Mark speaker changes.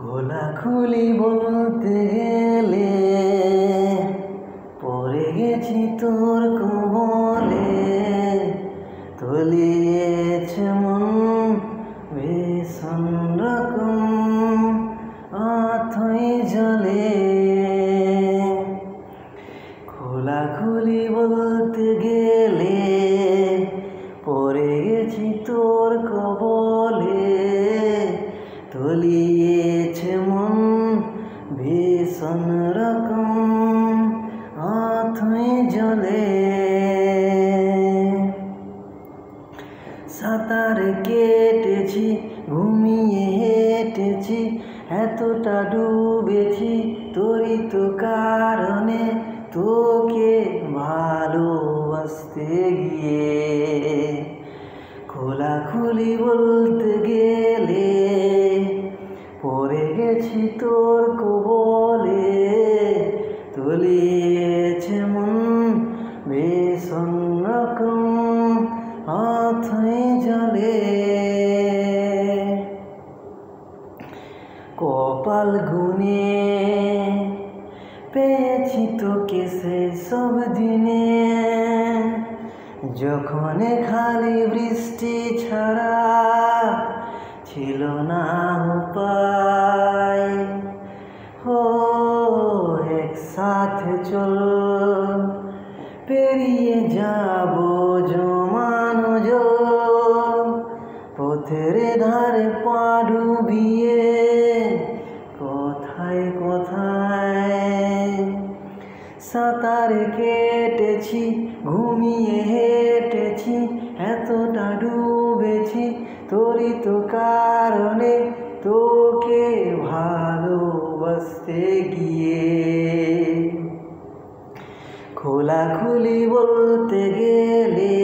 Speaker 1: খোলাখুলি বলতে গেলে পড়ে গেছি তোর কোমলে, তলিয়েছে মন ভীষণ রকম অথই জলে। খোলাখুলি বলতে গেলে পড়ে গেছি তোর কবলে, তলিয়েছে মন ভীষণ রকম অথই জলে। সাঁতার কেটেছি, ঘুমিয়ে হেঁটেছি, এতটা ডুবেছি তোরই তো কারণে, তোকে ভালোবাসতে গিয়ে। খোলাখুলি বলতে গেলে পড়ে গেছি তোর কবলে, তলিয়েছে মন ভীষণ রকম অথই জলে। কপাল গুনে পেয়েছি তোকে সেই সব দিনে, যখন খালি বৃষ্টি ছাড়া ছিল না উপায়। হো একসাথে চল পেরিয়ে যাব জমানো জল, পথের ধারে পা ডুবিয়ে কোথায় কোথায়। সাঁতার কেটেছি, ঘুমিয়ে হেঁটেছি, এতটা ডুবেছি তোরই তো কারণে, তোকে ভালোবাসতে গিয়ে। খোলাখুলি বলতে গেলে